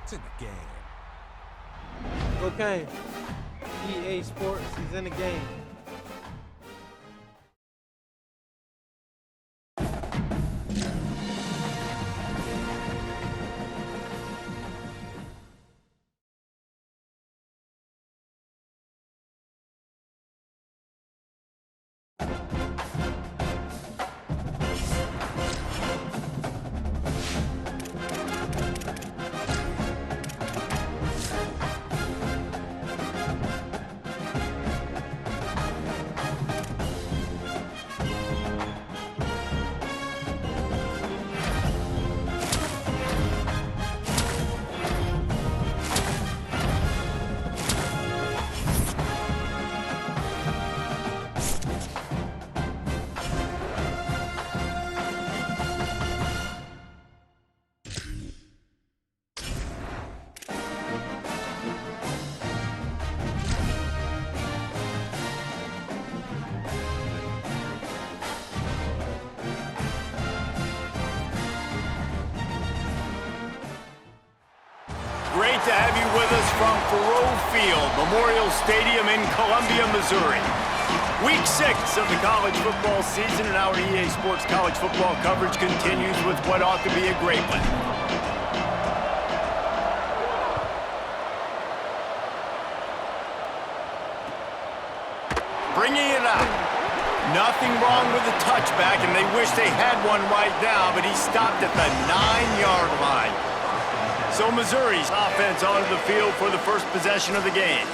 It's in the game. Okay. EA Sports is in the game. Great to have you with us from Faurot Field, Memorial Stadium in Columbia, Missouri. Week 6 of the college football season, and our EA Sports college football coverage continues with what ought to be a great one. Bringing it out. Nothing wrong with the touchback, and they wish they had one right now, but he stopped at the 9-yard line. So Missouri's offense onto the field for the first possession of the game.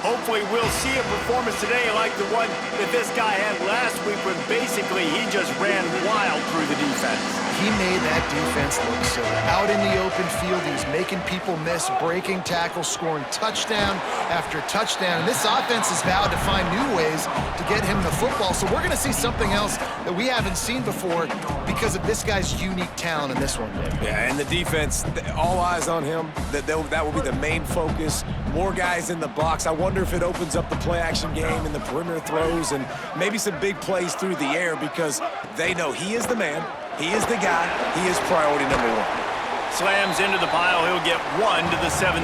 Hopefully we'll see a performance today like the one that this guy had last week when basically he just ran wild through the defense. He made that defense look silly. Out in the open field, he was making people miss, breaking tackles, scoring touchdown after touchdown. And this offense has vowed to find new ways to get him the football. So we're going to see something else that we haven't seen before because of this guy's unique talent in this one. Yeah, and the defense, all eyes on him. That will be the main focus. More guys in the box. I wonder if it opens up the play-action game and the perimeter throws and maybe some big plays through the air because they know he is the man. He is the guy. He is priority number one. Slams into the pile. He'll get 1 to the 17.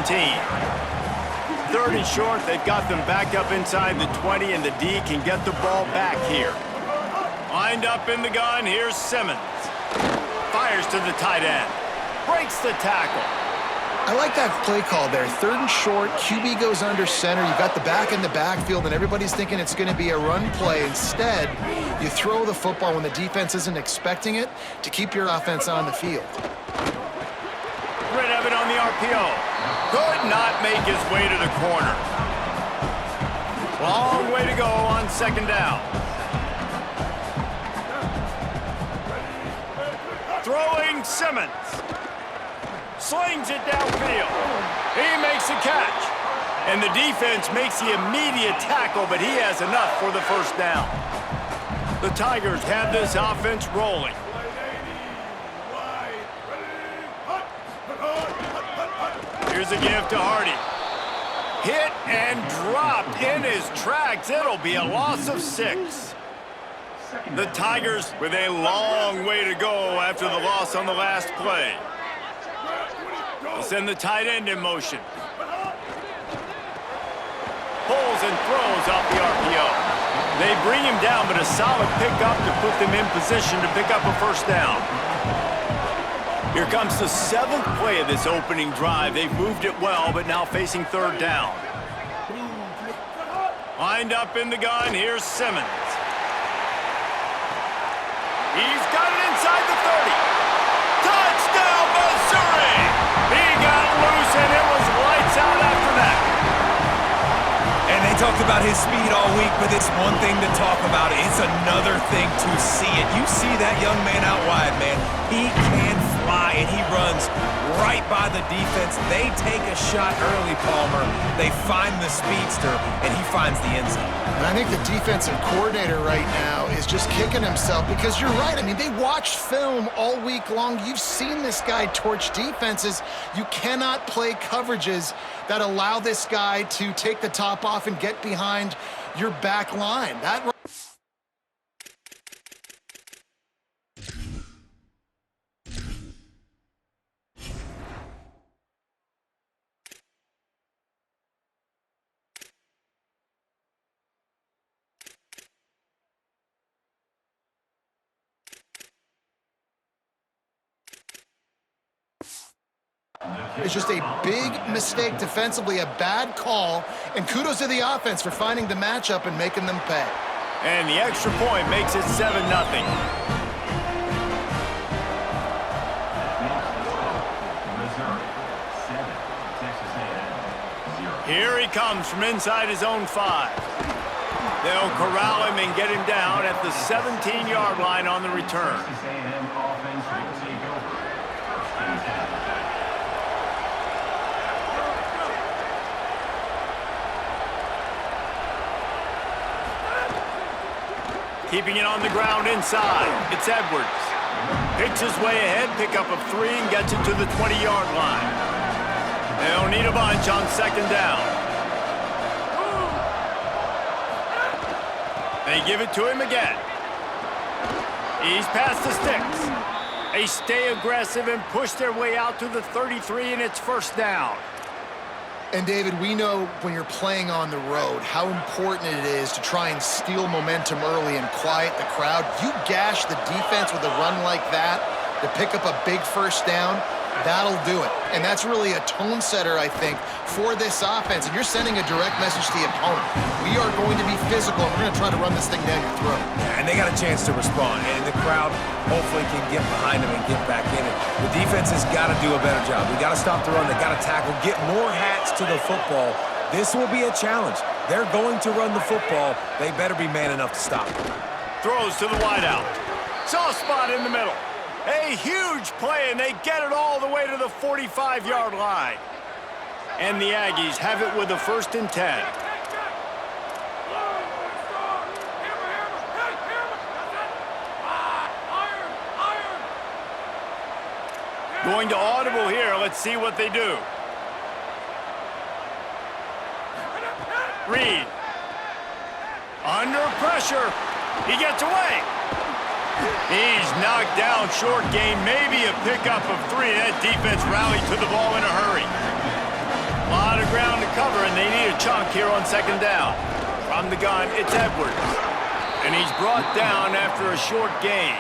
3rd and short. They've got them back up inside the 20, and the D can get the ball back here. Lined up in the gun. Here's Simmons. Fires to the tight end. Breaks the tackle. I like that play call there. 3rd and short, QB goes under center. You've got the back in the backfield, and everybody's thinking it's going to be a run play. Instead, you throw the football when the defense isn't expecting it to keep your offense on the field. Red Evan on the RPO. Could not make his way to the corner. Long way to go on 2nd down. Throwing Simmons. Slings it downfield. He makes the catch. And the defense makes the immediate tackle, but he has enough for the 1st down. The Tigers have this offense rolling. Here's a give to Hardy. Hit and dropped in his tracks. It'll be a loss of 6. The Tigers with a long way to go after the loss on the last play. They'll send the tight end in motion. Pulls and throws off the RPO. They bring him down, but a solid pickup to put them in position to pick up a 1st down. Here comes the 7th play of this opening drive. They've moved it well, but now facing 3rd down. Lined up in the gun, here's Simmons. He's got it inside the 30. Touchdown, Missouri! He got loose, and it was lights out after that. And they talked about his speed all week, but it's one thing to talk about. It's another thing to see it. You see that young man out wide, man. He can fly, and he runs right by the defense. They take a shot early, Palmer. They find the speedster, and he finds the end zone. And I think the defensive coordinator right now is just kicking himself because you're right. I mean, they watched film all week long. You've seen this guy torch defenses. You cannot play coverages that allow this guy to take the top off and get behind your back line. That It's just a big mistake defensively, a bad call, and kudos to the offense for finding the matchup and making them pay. And the extra point makes it 7-0. Here he comes from inside his own 5. They'll corral him and get him down at the 17-yard line on the return. Keeping it on the ground inside. It's Edwards. Picks his way ahead, pick up of 3, and gets it to the 20-yard line. They'll need a bunch on second down. They give it to him again. He's past the sticks. They stay aggressive and push their way out to the 33, and it's first down. And, David, we know when you're playing on the road how important it is to try and steal momentum early and quiet the crowd. You gash the defense with a run like that to pick up a big first down, that'll do it. And that's really a tone setter, I think, for this offense. And you're sending a direct message to the opponent. We are going to be physical, and we're going to try to run this thing down your throat. And they got a chance to respond, and the crowd hopefully can get behind them and get back in it. The defense has got to do a better job. We got to stop the run. They got to tackle, get more hats to the football. This will be a challenge. They're going to run the football. They better be man enough to stop it. Throws to the wideout. Soft spot in the middle. A huge play, and they get it all the way to the 45-yard line. And the Aggies have it with a 1st and 10. Going to audible here. Let's see what they do. Reed. Under pressure. He gets away. He's knocked down short gain, maybe a pickup of 3. That defense rallied to the ball in a hurry. A lot of ground to cover, and they need a chunk here on second down. From the gun, it's Edwards. And he's brought down after a short gain.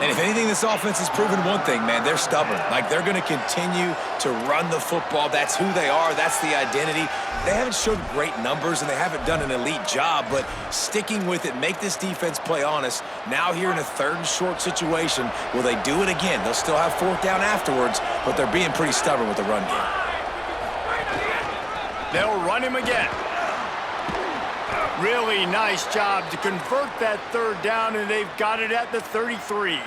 And if anything, this offense has proven one thing, man. They're stubborn. Like, they're going to continue to run the football. That's who they are. That's the identity. They haven't showed great numbers, and they haven't done an elite job, but sticking with it, make this defense play honest. Now here in a 3rd and short situation, will they do it again? They'll still have 4th down afterwards, but they're being pretty stubborn with the run game. They'll run him again. Really nice job to convert that 3rd down, and they've got it at the 33.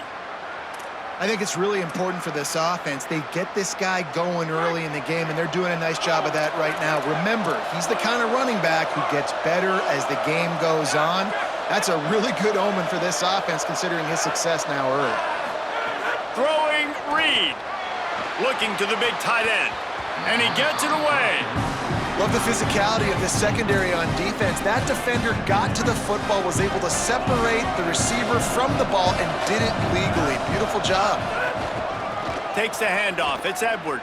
I think it's really important for this offense. They get this guy going early in the game, and they're doing a nice job of that right now. Remember, he's the kind of running back who gets better as the game goes on. That's a really good omen for this offense, considering his success now early. Throwing Reed. Looking to the big tight end. And he gets it away. Love the physicality of the secondary on defense. That defender got to the football, was able to separate the receiver from the ball, and did it legally. Beautiful job. Takes the handoff. It's Edwards.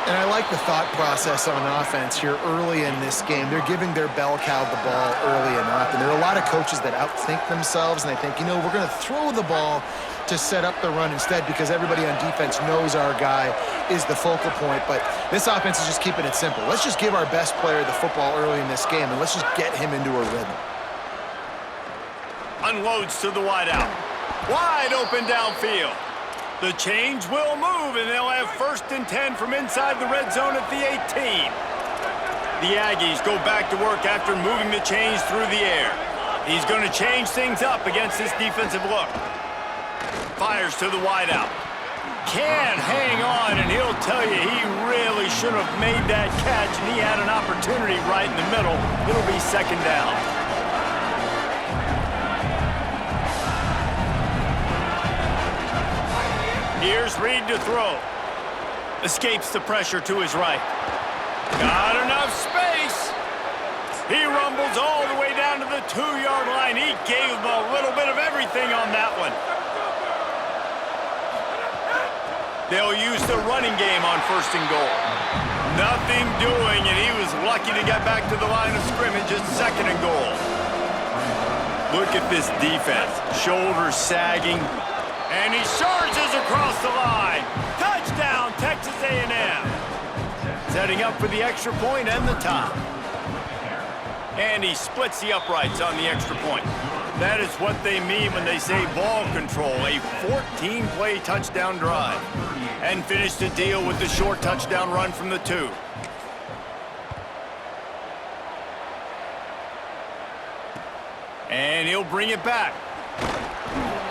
And I like the thought process on offense here early in this game. They're giving their bell cow the ball early and often. There are a lot of coaches that outthink themselves, and they think, you know, we're going to throw the ball to set up the run instead because everybody on defense knows our guy is the focal point. But this offense is just keeping it simple. Let's just give our best player the football early in this game, and let's just get him into a rhythm. Unloads to the wideout. Wide open downfield. The chains will move, and they'll have 1st and 10 from inside the red zone at the 18. The Aggies go back to work after moving the chains through the air. He's going to change things up against this defensive look. Fires to the wideout. Can't hang on, and he'll tell you he really should have made that catch, and he had an opportunity right in the middle. It'll be second down. Here's Reed to throw. Escapes the pressure to his right. Got enough space. He rumbles all the way down to the 2-yard line. He gave him a little bit of everything on that one. They'll use the running game on 1st and goal. Nothing doing, and he was lucky to get back to the line of scrimmage at 2nd and goal. Look at this defense. Shoulders sagging. And he surges across the line. Touchdown, Texas A&M. Setting up for the extra point and the tie. And he splits the uprights on the extra point. That is what they mean when they say ball control, a 14-play touchdown drive. And finish the deal with the short touchdown run from the 2. And he'll bring it back.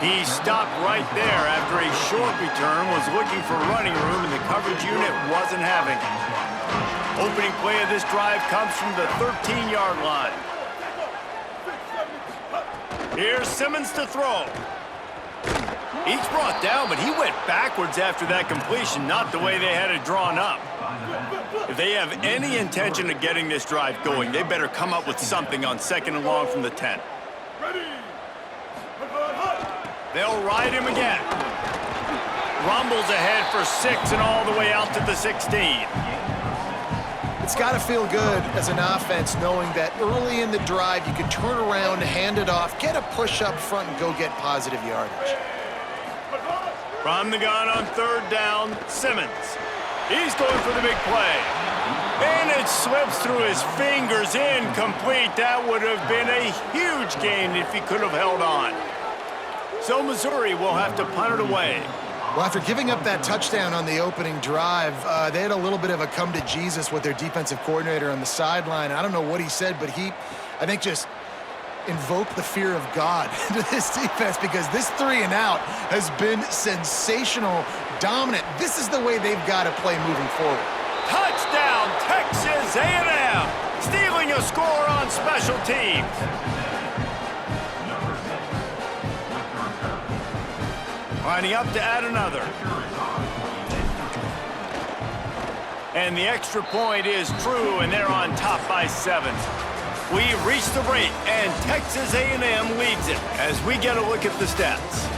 He stopped right there after a short return, was looking for running room, and the coverage unit wasn't having it. Opening play of this drive comes from the 13-yard line. Here's Simmons to throw. He's brought down, but he went backwards after that completion, not the way they had it drawn up. If they have any intention of getting this drive going, they better come up with something on 2nd and long from the 10. They'll ride him again. Rumbles ahead for 6 and all the way out to the 16. It's got to feel good as an offense knowing that early in the drive you can turn around, hand it off, get a push up front, and go get positive yardage. From the gun on 3rd down, Simmons. He's going for the big play. And it slips through his fingers, incomplete. That would have been a huge gain if he could have held on. So Missouri will have to punt it away. Well, after giving up that touchdown on the opening drive, they had a little bit of a come to Jesus with their defensive coordinator on the sideline. I don't know what he said, but he, I think, just invoked the fear of God into this defense because this 3 and out has been sensational, dominant. This is the way they've got to play moving forward. Touchdown, Texas A&M, stealing a score on special teams. Lining up to add another. And the extra point is true, and they're on top by 7. We've reached the break, and Texas A&M leads it as we get a look at the stats.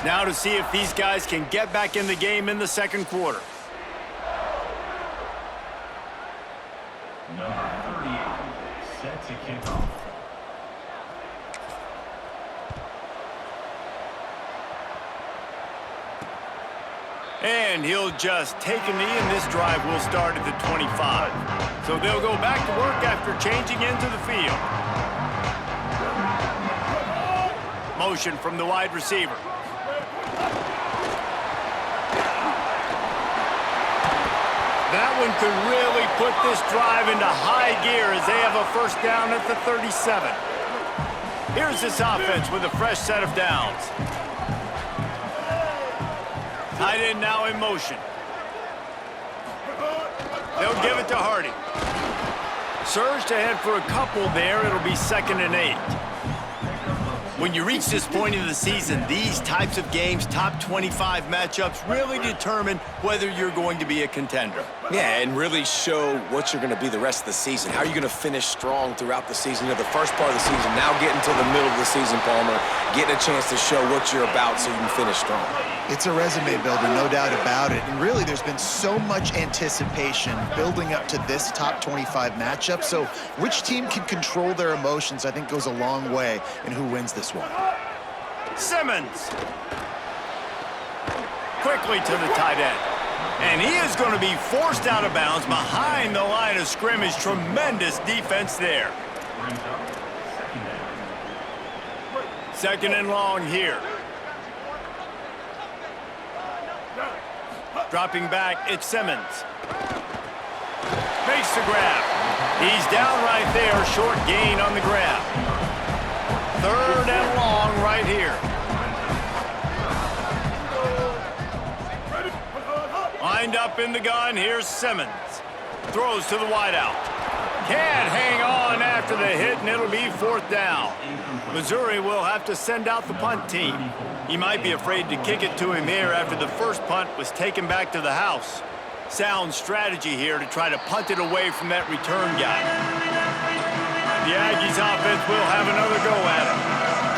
Now to see if these guys can get back in the game in the 2nd quarter. Number 38, set to kick off. And he'll just take a knee, and this drive will start at the 25. So they'll go back to work after changing into the field. Motion from the wide receiver. That one could really put this drive into high gear as they have a 1st down at the 37. Here's this offense with a fresh set of downs. Tight end now in motion. They'll give it to Hardy. Surged ahead for a couple there. It'll be 2nd and 8. When you reach this point in the season, these types of games, top 25 matchups, really determine whether you're going to be a contender. Yeah, and really show what you're going to be the rest of the season. How are you going to finish strong throughout the season? You know, the first part of the season, now getting to the middle of the season, Palmer, getting a chance to show what you're about so you can finish strong. It's a resume builder, no doubt about it. And really, there's been so much anticipation building up to this top 25 matchup. So which team can control their emotions, I think, goes a long way in who wins this one. Simmons. Quickly to the tight end. And he is going to be forced out of bounds behind the line of scrimmage. Tremendous defense there. 2nd and long here. Dropping back, it's Simmons. Makes the grab. He's down right there, short gain on the grab. 3rd and long right here. Lined up in the gun, here's Simmons. Throws to the wideout. Can't hang on after the hit, and it'll be 4th down. Missouri will have to send out the punt team. He might be afraid to kick it to him here after the first punt was taken back to the house. Sound strategy here to try to punt it away from that return guy. The Aggies offense will have another go at it.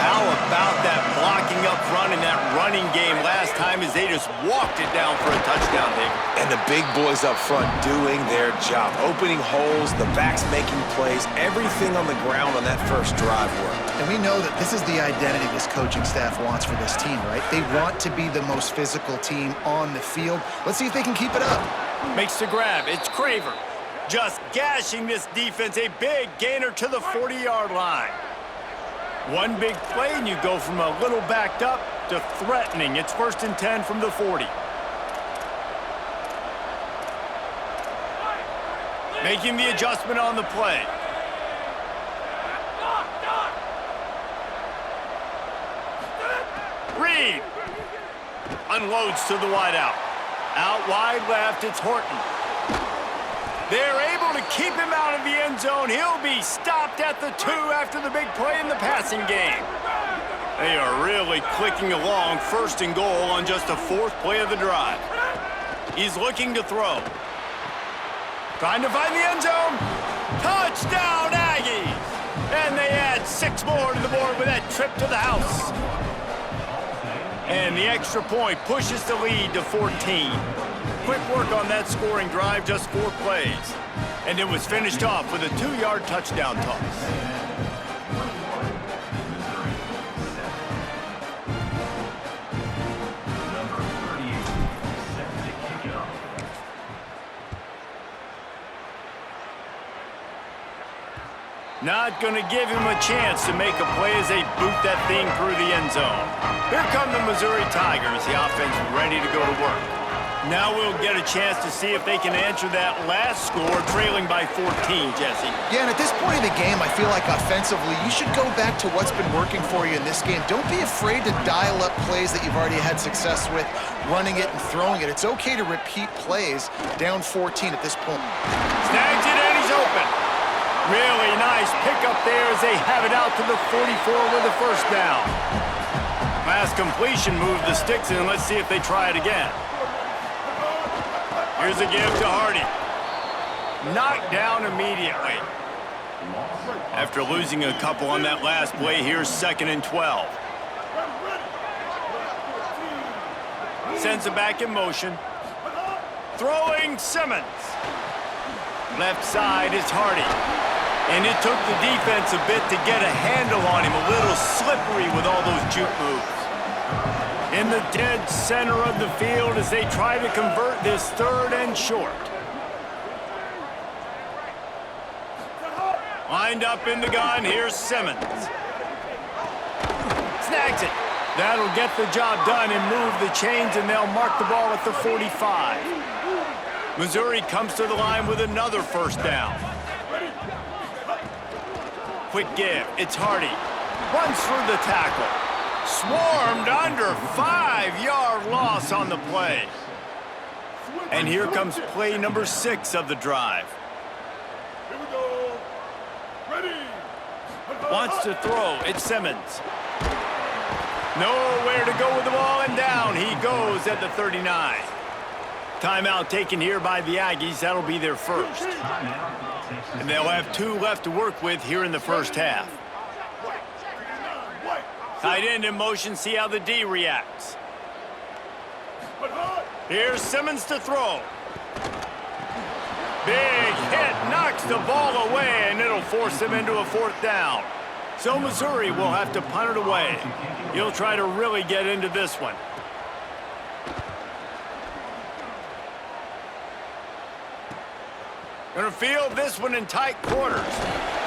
How about that blocking up front and that running game last time as they just walked it down for a touchdown, Dave? And the big boys up front doing their job. Opening holes, the backs making plays, everything on the ground on that first drive worked. And we know that this is the identity this coaching staff wants for this team, right? They want to be the most physical team on the field. Let's see if they can keep it up. Makes the grab. It's Craver. Just gashing this defense. A big gainer to the 40-yard line. One big play, and you go from a little backed up to threatening. It's 1st and 10 from the 40. Making the adjustment on the play. Reed unloads to the wideout. Out wide left, it's Horton. They're able to keep him out of the end zone. He'll be stopped at the 2 after the big play in the passing game. They are really clicking along, 1st and goal on just the 4th play of the drive. He's looking to throw. Trying to find the end zone. Touchdown, Aggies! And they add 6 more to the board with that trip to the house. And the extra point pushes the lead to 14. Quick work on that scoring drive, just 4 plays. And it was finished off with a 2-yard touchdown toss. Not going to give him a chance to make a play as they boot that thing through the end zone. Here come the Missouri Tigers, the offense ready to go to work. Now we'll get a chance to see if they can answer that last score, trailing by 14, Jesse. Yeah, and at this point in the game, I feel like offensively, you should go back to what's been working for you in this game. Don't be afraid to dial up plays that you've already had success with, running it and throwing it. It's okay to repeat plays down 14 at this point. Snags it and he's open. Really nice pickup there as they have it out to the 44 with a 1st down. Last completion moved the sticks in. Let's see if they try it again. Here's a give to Hardy. Knocked down immediately. After losing a couple on that last play, here's 2nd and 12. Sends it back in motion. Throwing Simmons. Left side is Hardy. And it took the defense a bit to get a handle on him. A little slippery with all those juke moves. In the dead center of the field as they try to convert this 3rd and short. Lined up in the gun, here's Simmons. Snags it. That'll get the job done and move the chains, and they'll mark the ball at the 45. Missouri comes to the line with another 1st down. Quick give, it's Hardy. Runs through the tackle. Swarmed under, 5-yard loss on the play. And here comes play number 6 of the drive. Here we go. Ready. Wants to throw, it's Simmons. Nowhere to go with the ball, and down he goes at the 39. Timeout taken here by the Aggies. That'll be their 1st. And they'll have 2 left to work with here in the 1st half. Tight end in motion, see how the D reacts. Here's Simmons to throw. Big hit, knocks the ball away, and it'll force him into a 4th down. So Missouri will have to punt it away. He'll try to really get into this one. Gonna field this one in tight quarters.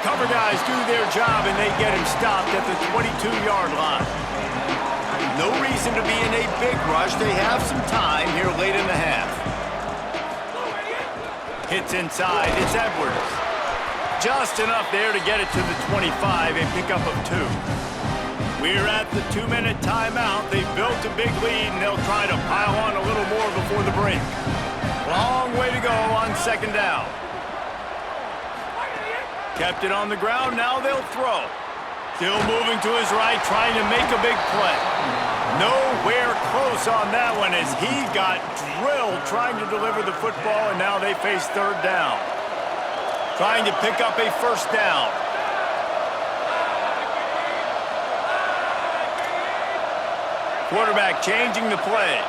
Cover guys do their job, and they get him stopped at the 22-yard line. No reason to be in a big rush. They have some time here late in the half. Hits inside. It's Edwards. Just enough there to get it to the 25, a pickup of 2. We're at the 2-minute timeout. They've built a big lead, and they'll try to pile on a little more before the break. Long way to go on 2nd down. Kept it on the ground, now they'll throw. Still moving to his right, trying to make a big play. Nowhere close on that one as he got drilled trying to deliver the football, and now they face 3rd down. Trying to pick up a 1st down. Quarterback changing the play.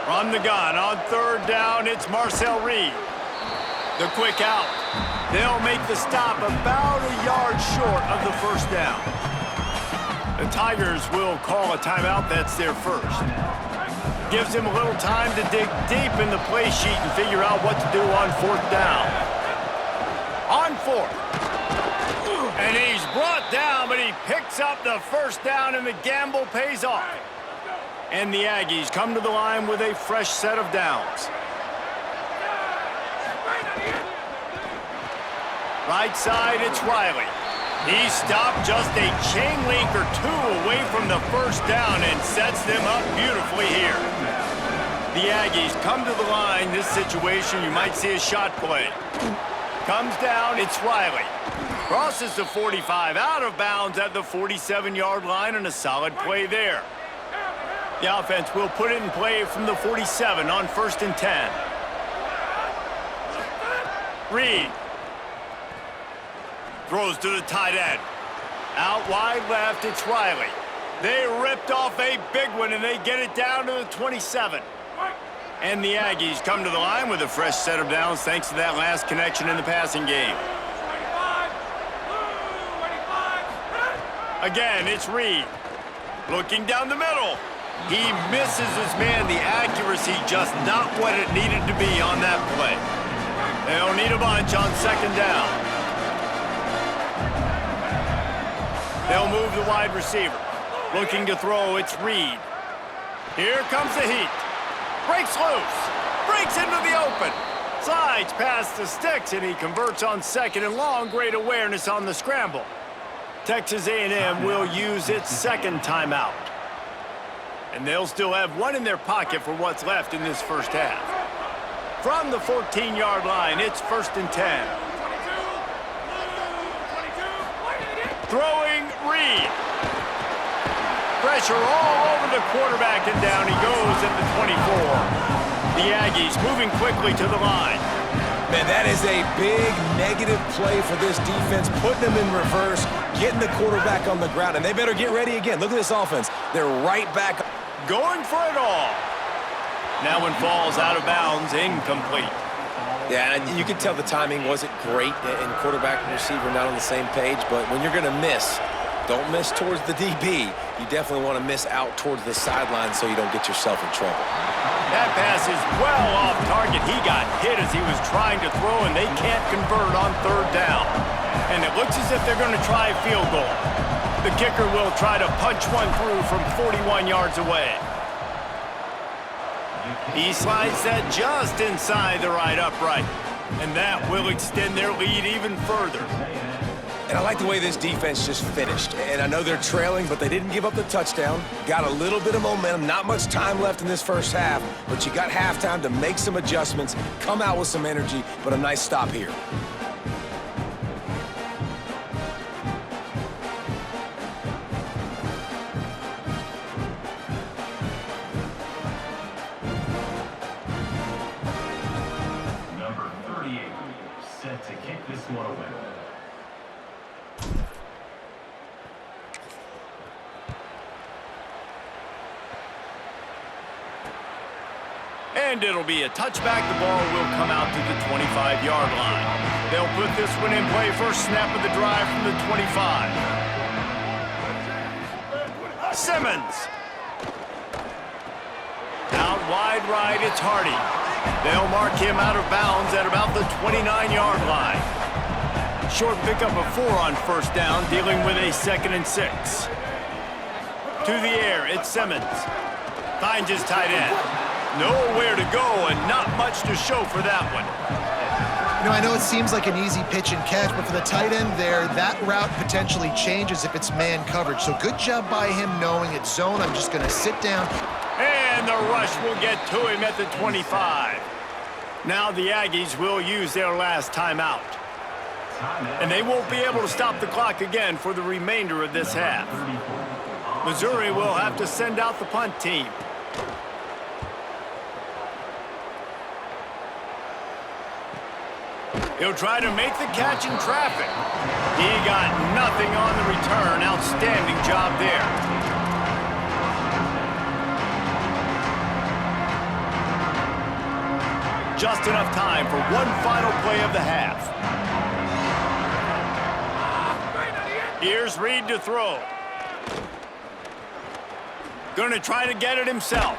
From the gun on 3rd down, it's Marcel Reed. The quick out. They'll make the stop about a yard short of the 1st down. The Tigers will call a timeout. That's their first. Gives him a little time to dig deep in the play sheet and figure out what to do on 4th down. On 4th. And he's brought down, but he picks up the 1st down, and the gamble pays off. And the Aggies come to the line with a fresh set of downs. Right side, it's Riley. He stopped just a chain link or 2 away from the 1st down and sets them up beautifully here. The Aggies come to the line. This situation, you might see a shot play. Comes down, it's Riley. Crosses the 45, out of bounds at the 47-yard line, and a solid play there. The offense will put it in play from the 47 on 1st and 10. Reed. Throws to the tight end. Out wide left, it's Riley. They ripped off a big one, and they get it down to the 27. And the Aggies come to the line with a fresh set of downs thanks to that last connection in the passing game. Again, it's Reed. Looking down the middle. He misses his man. The accuracy just not what it needed to be on that play. They'll need a bunch on 2nd down. They'll move the wide receiver. Looking to throw, it's Reed. Here comes the heat. Breaks loose. Breaks into the open. Slides past the sticks, and he converts on 2nd and long. Great awareness on the scramble. Texas A&M will use its 2nd timeout. And they'll still have 1 in their pocket for what's left in this 1st half. From the 14-yard line, it's 1st and 10. Throwing Reed. Pressure all over the quarterback, and down he goes at the 24. The Aggies moving quickly to the line. Man, that is a big negative play for this defense, putting them in reverse, getting the quarterback on the ground, and they better get ready again. Look at this offense. They're right back. Going for it all. That one falls out of bounds, incomplete. Yeah, and you can tell the timing wasn't great, and quarterback and receiver not on the same page, but when you're going to miss, don't miss towards the DB. You definitely want to miss out towards the sideline so you don't get yourself in trouble. That pass is well off target. He got hit as he was trying to throw, and they can't convert on 3rd down. And it looks as if they're going to try a field goal. The kicker will try to punch one through from 41 yards away. He slides that just inside the right upright, and that will extend their lead even further. And I like the way this defense just finished. And I know they're trailing, but they didn't give up the touchdown. Got a little bit of momentum. Not much time left in this 1st half, but you got halftime to make some adjustments, come out with some energy, but a nice stop here. Number 38, set to kick this one away. And it'll be a touchback. The ball will come out to the 25-yard line. They'll put this one in play. First snap of the drive from the 25. Simmons. Out wide right, it's Hardy. They'll mark him out of bounds at about the 29-yard line. Short pickup of 4 on 1st down, dealing with a 2nd and 6. To the air, it's Simmons. Finds his tight end. Nowhere to go and not much to show for that one. You know, I know it seems like an easy pitch and catch, but for the tight end there, that route potentially changes if it's man coverage. So good job by him knowing it's zone. I'm just going to sit down. And the rush will get to him at the 25. Now the Aggies will use their last timeout. And they won't be able to stop the clock again for the remainder of this half. Missouri will have to send out the punt team. He'll try to make the catch in traffic. He got nothing on the return. Outstanding job there. Just enough time for one final play of the half. Here's Reed to throw. Gonna try to get it himself.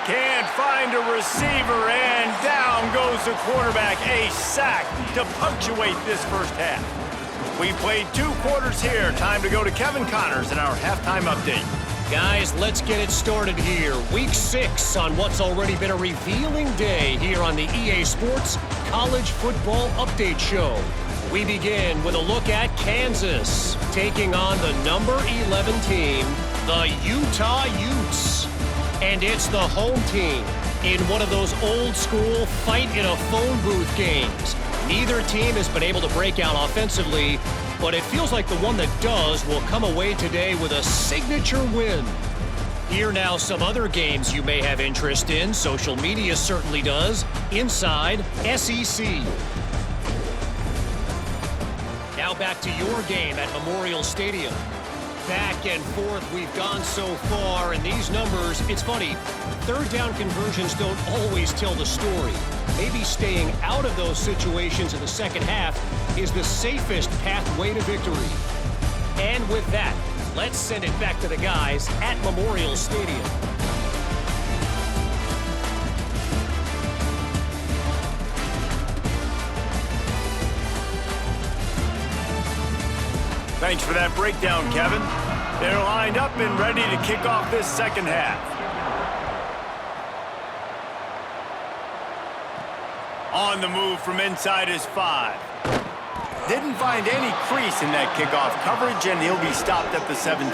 Can't find a receiver, and down goes the quarterback. A sack to punctuate this first half. We've played 2 quarters here. Time to go to Kevin Connors in our halftime update. Guys, let's get it started here. Week 6 on what's already been a revealing day here on the EA Sports College Football Update Show. We begin with a look at Kansas taking on the number 11 team, the Utah Utes. And it's the home team in one of those old-school fight-in-a-phone-booth games. Neither team has been able to break out offensively, but it feels like the one that does will come away today with a signature win. Here now some other games you may have interest in. Social media certainly does. Inside SEC. Now back to your game at Memorial Stadium. Back and forth we've gone so far, and these numbers, it's funny, third down conversions don't always tell the story. Maybe staying out of those situations in the second half is the safest pathway to victory. And with that, let's send it back to the guys at Memorial Stadium. Thanks for that breakdown, Kevin. They're lined up and ready to kick off this second half. On the move from inside his 5. Didn't find any crease in that kickoff coverage, and he'll be stopped at the 17.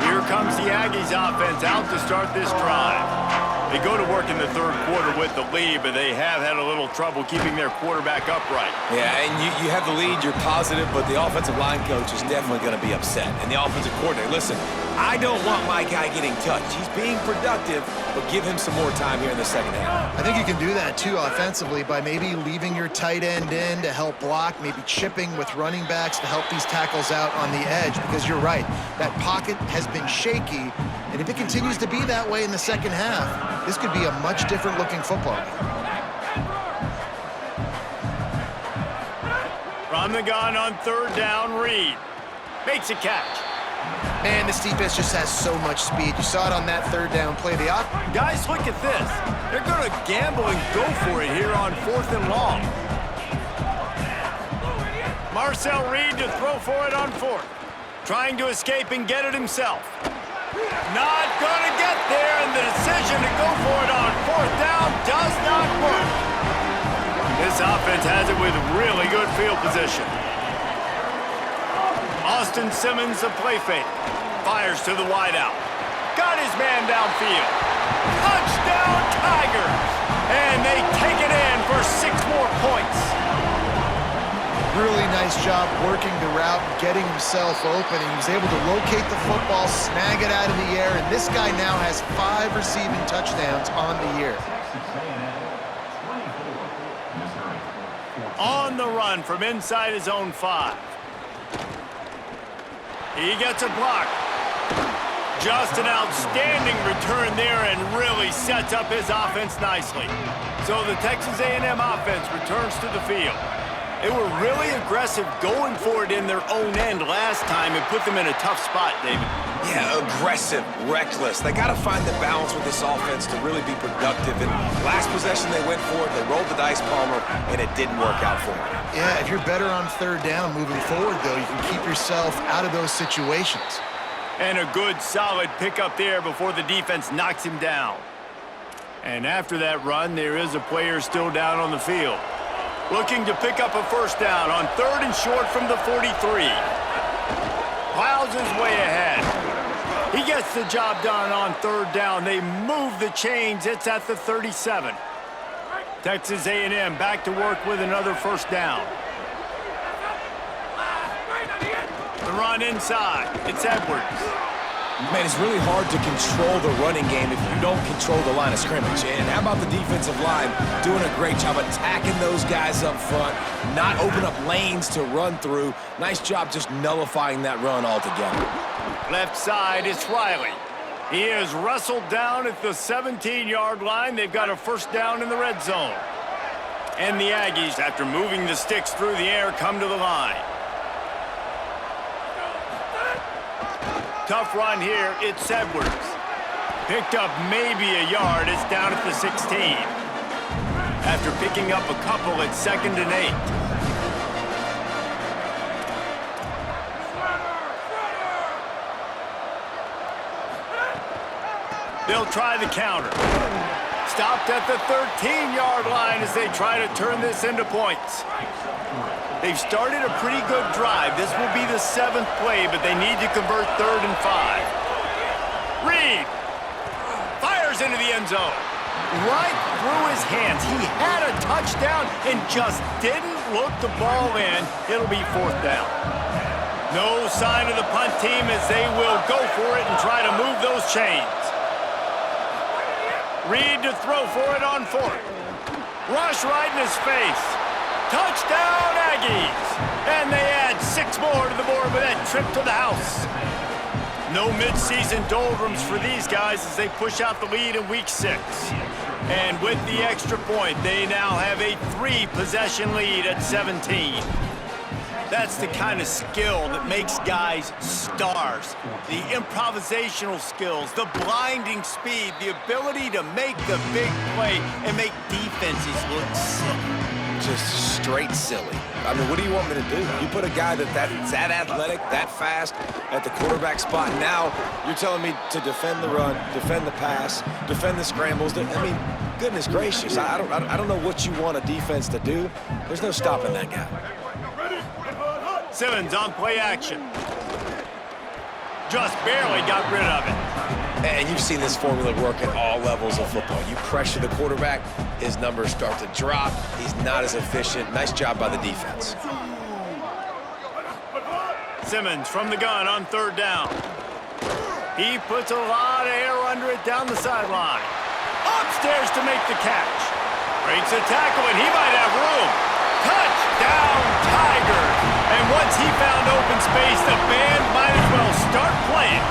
Here comes the Aggies offense out to start this drive. They go to work in the third quarter with the lead, but they have had a little trouble keeping their quarterback upright. Yeah, and you have the lead, you're positive, but the offensive line coach is definitely going to be upset. And the offensive coordinator, listen, I don't want my guy getting touched. He's being productive, but give him some more time here in the second half. I think you can do that, too, offensively, by maybe leaving your tight end in to help block, maybe chipping with running backs to help these tackles out on the edge, because you're right, that pocket has been shaky, and if it continues to be that way in the second half, this could be a much different-looking football game. From the gun on third down, Reed makes a catch. Man, this defense just has so much speed. You saw it on that third down play. Guys, look at this. They're going to gamble and go for it here on 4th and long. Marcel Reed to throw for it on 4th. Trying to escape and get it himself. Not going to get there, and the decision to go for it on 4th down does not work. This offense has it with really good field position. Austin Simmons, the play fake. Fires to the wideout. Got his man downfield. Touchdown, Tigers! And they take it in for 6 more points. Really nice job working the route and getting himself open. He was able to locate the football, snag it out of the air, and this guy now has 5 receiving touchdowns on the year. On the run from inside his own 5. He gets a block. Just an outstanding return there and really sets up his offense nicely. So the Texas A&M offense returns to the field. They were really aggressive going for it in their own end last time and put them in a tough spot, David. Yeah, aggressive, reckless. They got to find the balance with this offense to really be productive. And last possession they went for it, they rolled the dice, Palmer, and it didn't work out for them. Yeah, if you're better on third down moving forward, though, you can keep yourself out of those situations. And a good, solid pickup there before the defense knocks him down. And after that run, there is a player still down on the field. Looking to pick up a first down on 3rd and short from the 43. Plows his way ahead. He gets the job done on 3rd down. They move the chains. It's at the 37. Texas A&M back to work with another first down. The run inside. It's Edwards. Man, it's really hard to control the running game if you don't control the line of scrimmage. And how about the defensive line doing a great job attacking those guys up front, not open up lanes to run through. Nice job just nullifying that run altogether. Left side is Riley. He is wrestled down at the 17-yard line. They've got a first down in the red zone. And the Aggies, after moving the sticks through the air, come to the line. Tough run here. It's Edwards. Picked up maybe a yard. It's down at the 16. After picking up a couple at 2nd and 8. They'll try the counter. Stopped at the 13-yard line as they try to turn this into points. They've started a pretty good drive. This will be the 7th play, but they need to convert 3rd and 5. Reed fires into the end zone. Right through his hands. He had a touchdown and just didn't look the ball in. It'll be 4th down. No sign of the punt team as they will go for it and try to move those chains. Reed to throw for it on 4th. Rush right in his face. Touchdown, Aggies! And they add 6 more to the board with that trip to the house. No midseason doldrums for these guys as they push out the lead in Week 6. And with the extra point, they now have a 3-possession lead at 17. That's the kind of skill that makes guys stars. The improvisational skills, the blinding speed, the ability to make the big play and make defenses look silly. Just straight silly. I mean, what do you want me to do? You put a guy that's that athletic, that fast at the quarterback spot. Now you're telling me to defend the run, defend the pass, defend the scrambles. I mean, goodness gracious. I don't know what you want a defense to do. There's no stopping that guy. Simmons on play action. Just barely got rid of it. And you've seen this formula work at all levels of football. You pressure the quarterback, his numbers start to drop. He's not as efficient. Nice job by the defense. Simmons from the gun on 3rd down. He puts a lot of air under it down the sideline. Upstairs to make the catch. Breaks a tackle and he might have room. Touchdown, Tigers! And once he found open space, the band might as well start playing.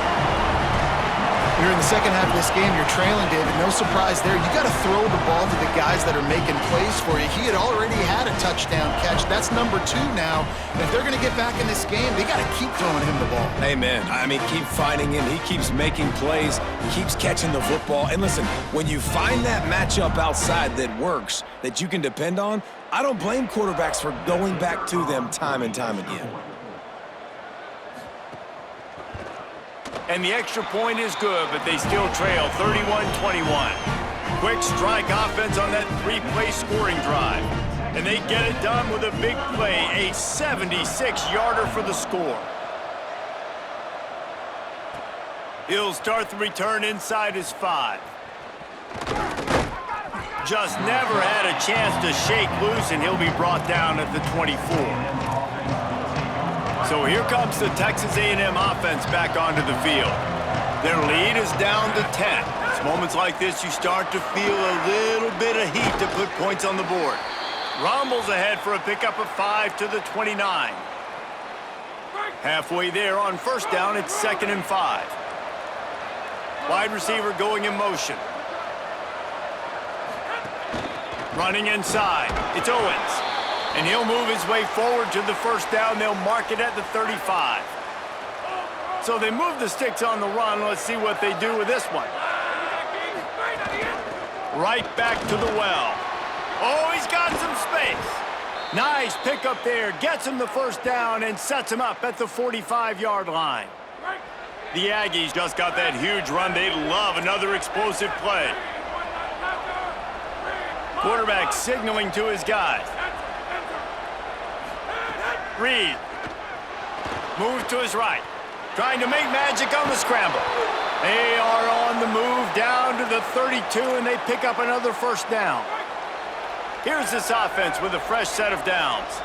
You're in the second half of this game, you're trailing, David. No surprise there. You got to throw the ball to the guys that are making plays for you. He had already had a touchdown catch. That's number 2 now. And if they're going to get back in this game, they got to keep throwing him the ball. Amen. I mean, keep finding him. He keeps making plays, keeps catching the football. And listen, when you find that matchup outside that works, that you can depend on, I don't blame quarterbacks for going back to them time and time again. And the extra point is good, but they still trail 31-21. Quick strike offense on that 3-play scoring drive. And they get it done with a big play, a 76-yarder for the score. He'll start the return inside his 5. Just never had a chance to shake loose, and he'll be brought down at the 24. So here comes the Texas A&M offense back onto the field. Their lead is down to 10. It's moments like this you start to feel a little bit of heat to put points on the board. Rumbles ahead for a pickup of 5 to the 29. Halfway there on 1st down, it's 2nd and 5. Wide receiver going in motion. Running inside, it's Owens. And he'll move his way forward to the 1st down. They'll mark it at the 35. So they move the sticks on the run. Let's see what they do with this one. Right back to the well. Oh, he's got some space. Nice pickup there. Gets him the 1st down and sets him up at the 45-yard line. The Aggies just got that huge run. They love another explosive play. Quarterback signaling to his guys. Reed moves to his right, trying to make magic on the scramble. They are on the move down to the 32, and they pick up another 1st down. Here's this offense with a fresh set of downs.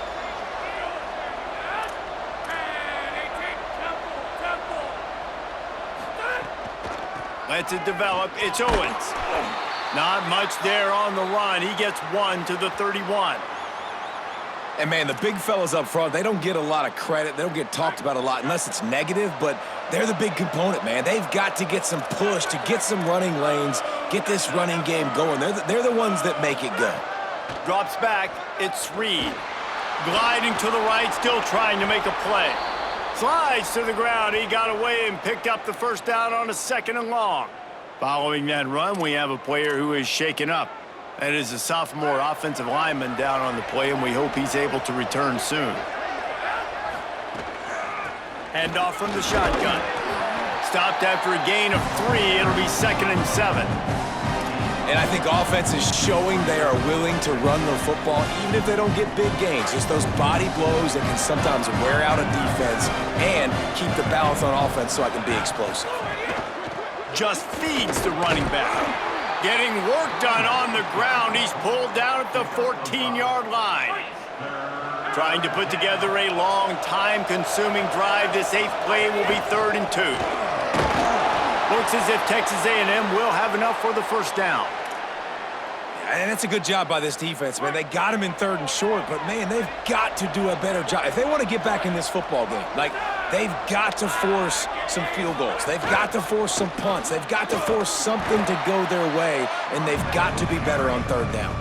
Lets it develop. It's Owens. Not much there on the run. He gets 1 to the 31. And, man, the big fellas up front, they don't get a lot of credit. They don't get talked about a lot unless it's negative, but they're the big component, man. They've got to get some push, to get some running lanes, get this running game going. They're the ones that make it go. Drops back. It's Reed. Gliding to the right, still trying to make a play. Slides to the ground. He got away and picked up the first down on a 2nd and long. Following that run, we have a player who is shaken up. That is a sophomore offensive lineman down on the play, and we hope he's able to return soon. Handoff from the shotgun. Stopped after a gain of 3. It'll be 2nd and 7. And I think offense is showing they are willing to run the football, even if they don't get big gains. Just those body blows that can sometimes wear out a defense and keep the balance on offense so I can be explosive. Just feeds the running back. Getting work done on the ground. He's pulled down at the 14-yard line. Trying to put together a long, time-consuming drive. This 8th play will be 3rd and 2. Looks as if Texas A&M will have enough for the first down. And it's a good job by this defense, man. They got him in 3rd and short, but, man, they've got to do a better job. If they want to get back in this football game, like, they've got to force some field goals. They've got to force some punts. They've got to force something to go their way, and they've got to be better on 3rd down.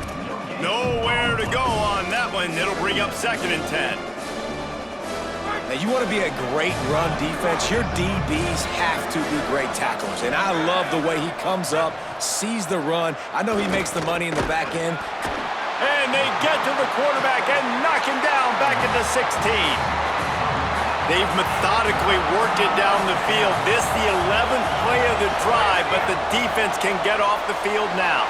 Nowhere to go on that one. It'll bring up 2nd and 10. Now, you want to be a great run defense, your DBs have to be great tacklers. And I love the way he comes up, sees the run. I know he makes the money in the back end. And they get to the quarterback and knock him down back at the 16. They've methodically worked it down the field. This the 11th play of the drive, but the defense can get off the field now.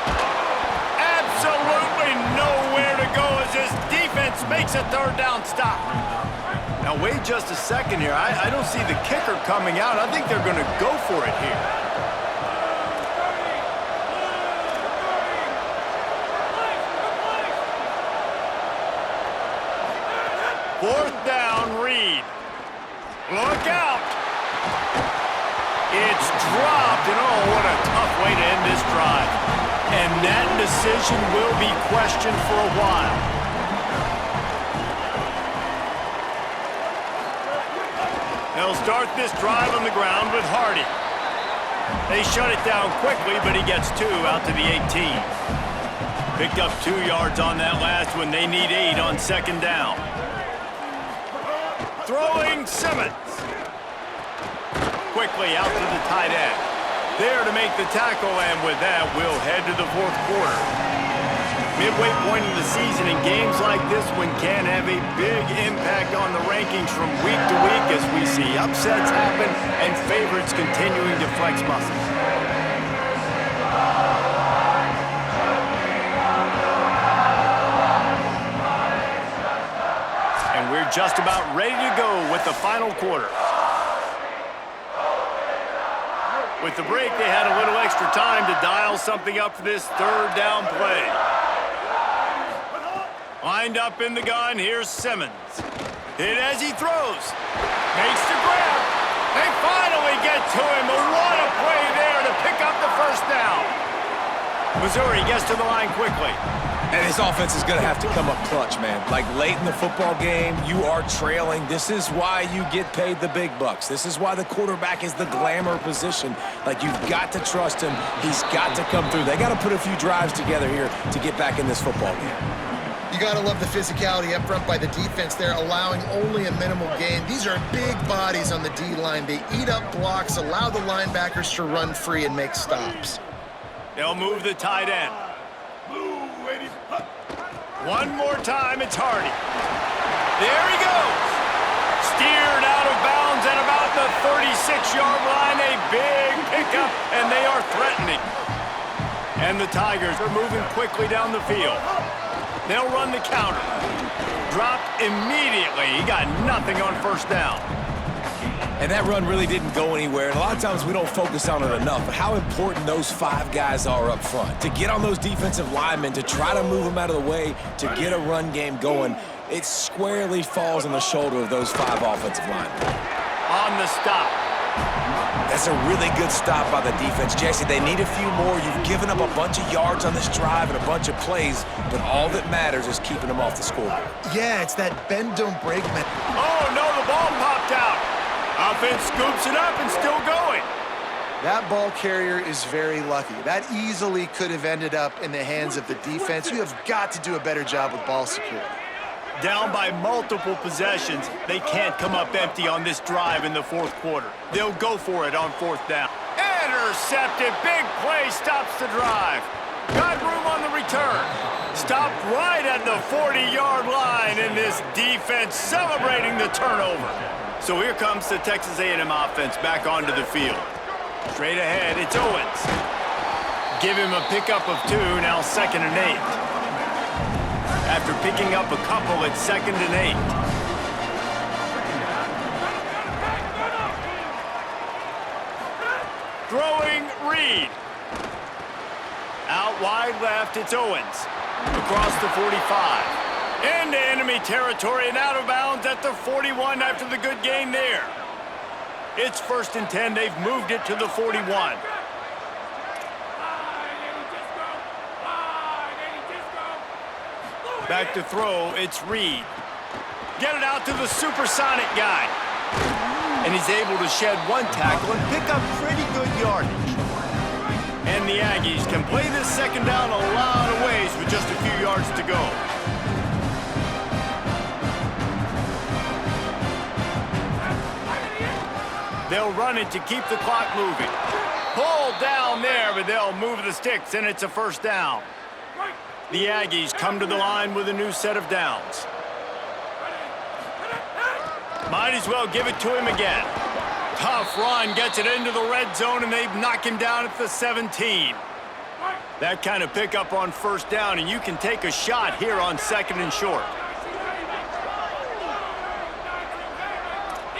Absolutely nowhere to go as this defense makes a 3rd down stop. Now, wait just a second here. I don't see the kicker coming out. I think they're going to go for it here. Fourth down, Reed. Look out. It's dropped, and oh, what a tough way to end this drive. And that decision will be questioned for a while. They'll start this drive on the ground with Hardy. They shut it down quickly, but he gets 2 out to the 18. Picked up 2 yards on that last one. They need 8 on 2nd down. Throwing Simmons. Quickly out to the tight end. There to make the tackle, and with that, we'll head to the 4th quarter. Midway point of the season, and games like this one can have a big impact on the rankings from week to week as we see upsets happen and favorites continuing to flex muscles. And we're just about ready to go with the final quarter. With the break, they had a little extra time to dial something up for this 3rd down play. Lined up in the gun, here's Simmons. Hit as he throws. Makes the grab. They finally get to him. What a play there to pick up the first down. Missouri gets to the line quickly. And this offense is going to have to come up clutch, man. Like, late in the football game, you are trailing. This is why you get paid the big bucks. This is why the quarterback is the glamour position. Like, you've got to trust him. He's got to come through. They got to put a few drives together here to get back in this football game. You got to love the physicality up front by the defense there, allowing only a minimal gain. These are big bodies on the D-line. They eat up blocks, allow the linebackers to run free and make stops. They'll move the tight end. One more time, it's Hardy. There he goes. Steered out of bounds at about the 36-yard line. A big pickup, and they are threatening. And the Tigers are moving quickly down the field. They'll run the counter. Dropped immediately. He got nothing on 1st down. And that run really didn't go anywhere. And a lot of times we don't focus on it enough, but how important those 5 guys are up front. To get on those defensive linemen, to try to move them out of the way, to get a run game going, it squarely falls on the shoulder of those 5 offensive linemen. On the stop. That's a really good stop by the defense. Jesse, they need a few more. You've given up a bunch of yards on this drive and a bunch of plays, but all that matters is keeping them off the scoreboard. Yeah, it's that bend, don't break, man. Oh, no, the ball popped out. Offense scoops it up and still going. That ball carrier is very lucky. That easily could have ended up in the hands of the defense. You have got to do a better job with ball security. Down by multiple possessions, they can't come up empty on this drive in the fourth quarter. They'll go for it on fourth down. Intercepted. Big play stops the drive. Got room on the return. Stopped right at the 40-yard line, and this defense celebrating the turnover. So here comes the Texas A&M offense back onto the field. Straight ahead, it's Owens. Give him a pickup of 2, now 2nd and 8. After picking up a couple, it's 2nd and 8. Throwing Reed. Out wide left, it's Owens. Across the 45. Into enemy territory and out of bounds at the 41 after the good gain there. It's 1st and 10. They've moved it to the 41. Back to throw, it's Reed. Get it out to the supersonic guy. And he's able to shed 1 tackle and pick up pretty good yardage. And the Aggies can play this 2nd down a lot of ways with just a few yards to go. They'll run it to keep the clock moving. Pulled down there, but they'll move the sticks, and it's a 1st down. The Aggies come to the line with a new set of downs. Might as well give it to him again. Tough run, gets it into the red zone, and they knock him down at the 17. That kind of pickup on 1st down, and you can take a shot here on 2nd and short.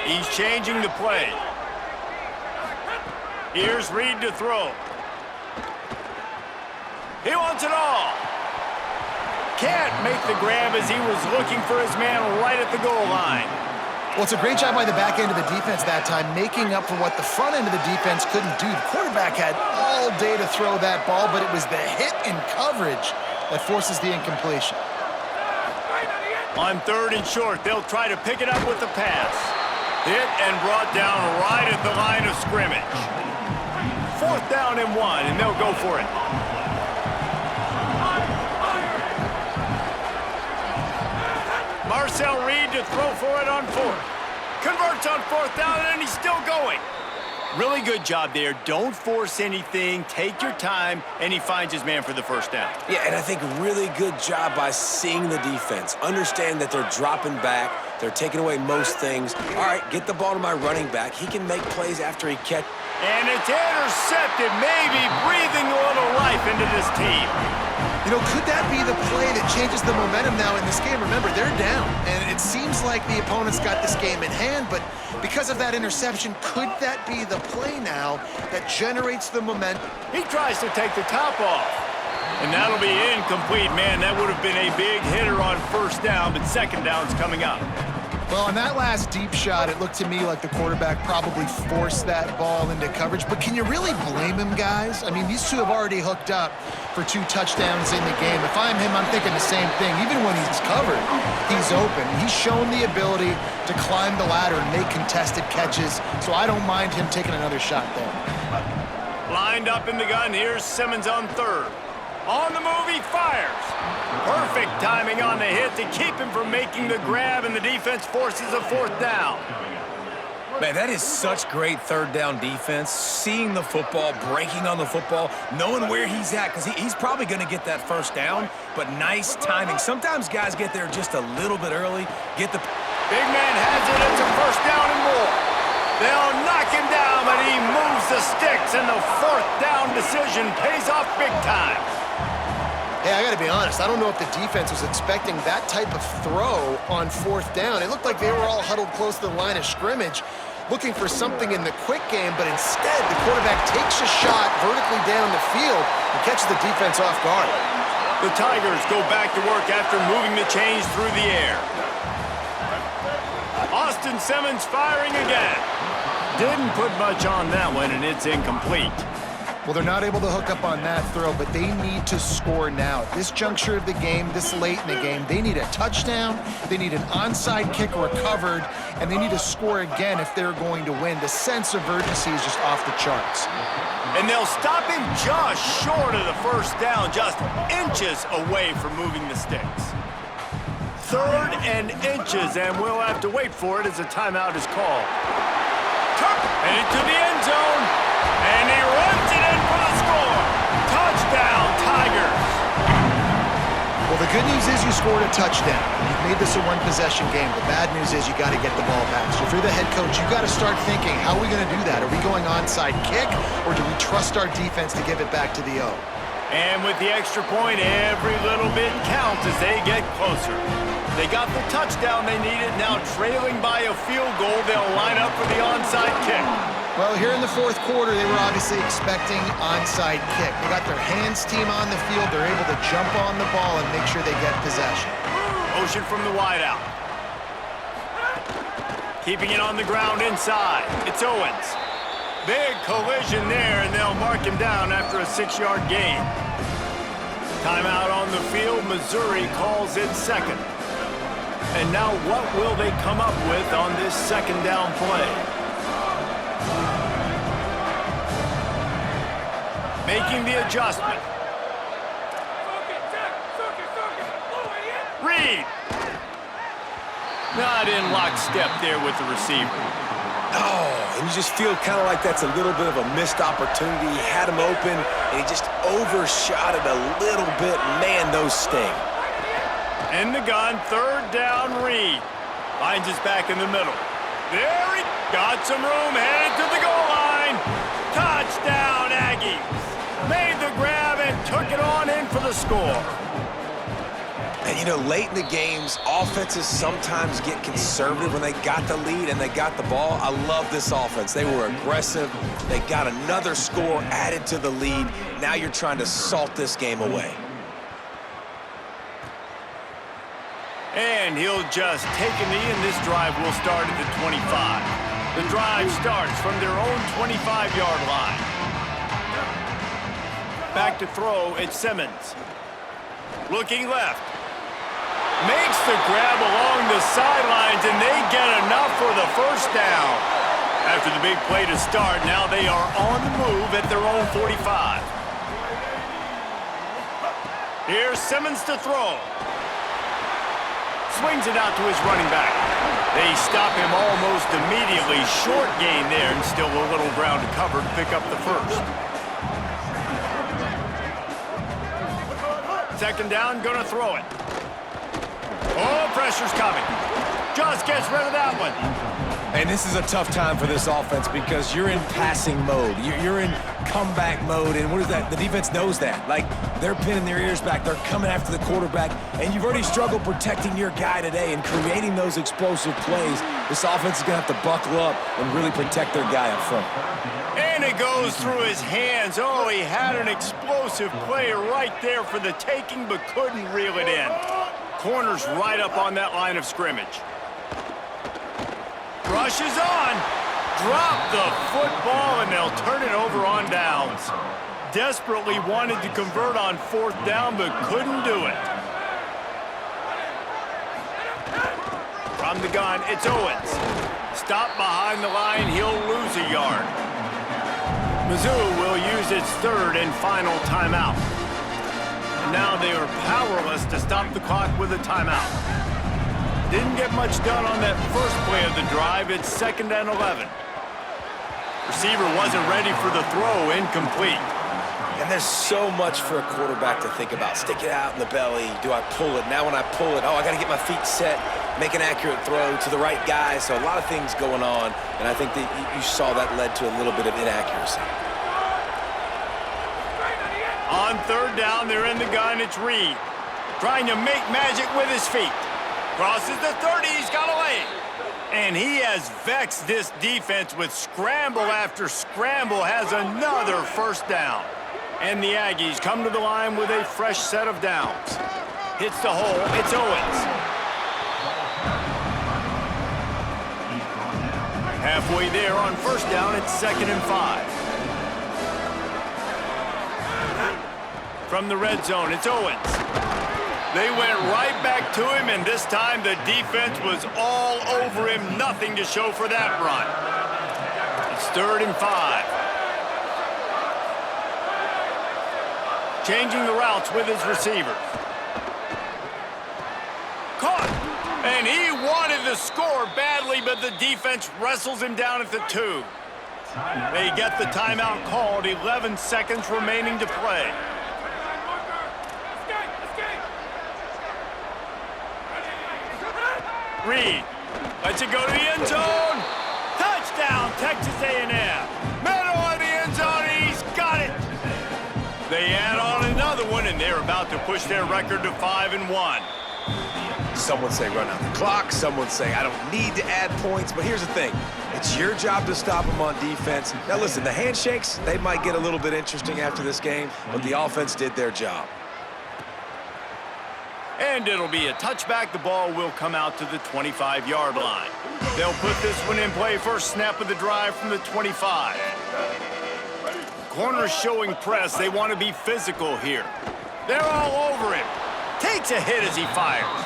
He's changing the play. Here's Reed to throw. He wants it all. Can't make the grab as he was looking for his man right at the goal line. Well, it's a great job by the back end of the defense that time, making up for what the front end of the defense couldn't do. The quarterback had all day to throw that ball, but it was the hit in coverage that forces the incompletion. On 3rd and short, they'll try to pick it up with the pass. Hit and brought down right at the line of scrimmage. 4th down and 1, and they'll go for it. Marcel Reed to throw for it on 4th. Converts on 4th down, and he's still going. Really good job there. Don't force anything. Take your time, and he finds his man for the 1st down. Yeah, and I think really good job by seeing the defense. Understand that they're dropping back. They're taking away most things. All right, get the ball to my running back. He can make plays after he catches. And it's intercepted, maybe breathing a little life into this team. You know, could that be the play that changes the momentum now in this game? Remember, they're down, and it seems like the opponent's got this game in hand, but because of that interception, could that be the play now that generates the momentum? He tries to take the top off, and that'll be incomplete. Man, that would have been a big hitter on 1st down, but 2nd down's coming up. Well, on that last deep shot, it looked to me like the quarterback probably forced that ball into coverage. But can you really blame him, guys? I mean, these two have already hooked up for 2 touchdowns in the game. If I'm him, I'm thinking the same thing. Even when he's covered, he's open. He's shown the ability to climb the ladder and make contested catches, so I don't mind him taking another shot there. Lined up in the gun, here's Simmons on 3rd. On the move, he fires. Perfect timing on the hit to keep him from making the grab, and the defense forces a 4th down. Man, that is such great 3rd down defense. Seeing the football, breaking on the football, knowing where he's at, because he's probably going to get that 1st down, but nice timing. Sometimes guys get there just a little bit early, get the... Big man has it, it's a 1st down and more. They'll knock him down, but he moves the sticks, and the 4th down decision pays off big time. Hey, I got to be honest. I don't know if the defense was expecting that type of throw on 4th down. It looked like they were all huddled close to the line of scrimmage, looking for something in the quick game, but instead the quarterback takes a shot vertically down the field and catches the defense off guard. The Tigers go back to work after moving the chains through the air. Austin Simmons firing again. Didn't put much on that one, and it's incomplete. Well, they're not able to hook up on that throw, but they need to score now. At this juncture of the game, this late in the game, they need a touchdown, they need an onside kick recovered, and they need to score again if they're going to win. The sense of urgency is just off the charts. And they'll stop him just short of the first down, just inches away from moving the sticks. 3rd and inches, and we'll have to wait for it as a timeout is called. And into the end zone, and he runs it in for the score. Touchdown, Tigers. Well, the good news is you scored a touchdown. You've made this a one-possession game. The bad news is you got to get the ball back. So if you're the head coach, you got to start thinking, how are we going to do that? Are we going onside kick, or do we trust our defense to give it back to the O? And with the extra point, every little bit counts as they get closer. They got the touchdown they needed. Now trailing by a field goal, they'll line up for the onside kick. Well, here in the 4th quarter, they were obviously expecting onside kick. They got their hands team on the field. They're able to jump on the ball and make sure they get possession. Motion from the wideout. Keeping it on the ground inside. It's Owens. Big collision there, and they'll mark him down after a 6-yard gain. Timeout on the field. Missouri calls it second. And now what will they come up with on this 2nd down play? Making the adjustment. Reed. Not in lockstep there with the receiver. Oh, and you just feel kind of like that's a little bit of a missed opportunity. He had him open, and he just overshot it a little bit. Man, those sting. In the gun, 3rd down, Reed. Finds his back in the middle. There he got some room, headed to the goal line. Touchdown, Aggies. Made the grab and took it on in for the score. And, you know, late in the games, offenses sometimes get conservative when they got the lead and they got the ball. I love this offense. They were aggressive. They got another score added to the lead. Now you're trying to salt this game away. And he'll just take a knee, and this drive will start at the 25. The drive starts from their own 25-yard line. Back to throw, it's Simmons. Looking left. Makes the grab along the sidelines, and they get enough for the first down. After the big play to start, now they are on the move at their own 45. Here's Simmons to throw. Swings it out to his running back. They stop him almost immediately. Short gain there, and still a little ground to cover to pick up the first. 2nd down, gonna throw it. Oh, pressure's coming. Just gets rid of that one. And this is a tough time for this offense because you're in passing mode. You're in comeback mode, and what is that? The defense knows that. Like, they're pinning their ears back. They're coming after the quarterback, and you've already struggled protecting your guy today and creating those explosive plays. This offense is going to have to buckle up and really protect their guy up front. And it goes through his hands. Oh, he had an explosive play right there for the taking, but couldn't reel it in. Corner's right up on that line of scrimmage. Rushes on. Drop the football, and they'll turn it over on downs. Desperately wanted to convert on 4th down, but couldn't do it. From the gun, it's Owens. Stop behind the line, he'll lose a yard. Mizzou will use its 3rd and final timeout. And now they are powerless to stop the clock with a timeout. Didn't get much done on that first play of the drive. It's 2nd and 11. Receiver wasn't ready for the throw, incomplete. And there's so much for a quarterback to think about. Stick it out in the belly. Do I pull it? Now when I pull it, oh, I got to get my feet set, make an accurate throw to the right guy. So a lot of things going on, and I think that you saw that led to a little bit of inaccuracy. On 3rd down, they're in the gun. It's Reed trying to make magic with his feet. Crosses the 30. He's got a lane. And he has vexed this defense with scramble after scramble. Has another first down. And the Aggies come to the line with a fresh set of downs. Hits the hole. It's Owens. Halfway there on first down, it's 2nd and 5. From the red zone, it's Owens. They went right back to him, and this time the defense was all over him. Nothing to show for that run. It's 3rd and 5. Changing the routes with his receivers. Caught. And he wanted to score badly, but the defense wrestles him down at the 2. They get the timeout called. 11 seconds remaining to play. Reed lets it go to the end zone. Touchdown, Texas A&M. Middle of the end zone, he's got it. They add on another one, and they're about to push their record to 5-1. Some would say run out the clock. Some would say I don't need to add points. But here's the thing. It's your job to stop them on defense. Now, listen, the handshakes, they might get a little bit interesting after this game, but the offense did their job. And it'll be a touchback. The ball will come out to the 25-yard line. They'll put this one in play. First snap of the drive from the 25. Corners showing press. They want to be physical here. They're all over him. Takes a hit as he fires.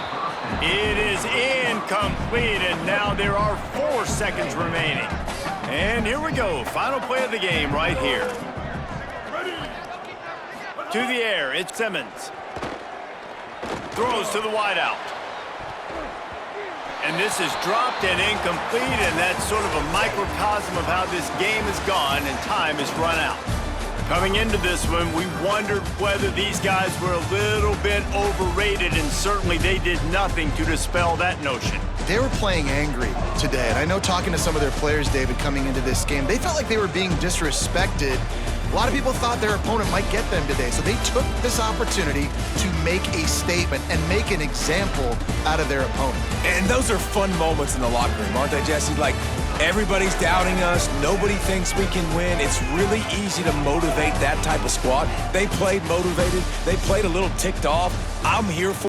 It is incomplete, and now there are 4 seconds remaining. And here we go. Final play of the game right here. To the air, it's Simmons. Throws to the wideout. And this is dropped and incomplete, and that's sort of a microcosm of how this game has gone, and time has run out. Coming into this one, we wondered whether these guys were a little bit overrated, and certainly they did nothing to dispel that notion. They were playing angry today, and I know talking to some of their players, David, coming into this game, they felt like they were being disrespected. A lot of people thought their opponent might get them today, so they took this opportunity to make a statement and make an example out of their opponent. And those are fun moments in the locker room, aren't they, Jesse? Like, everybody's doubting us. Nobody thinks we can win. It's really easy to motivate that type of squad. They played motivated. They played a little ticked off. I'm here for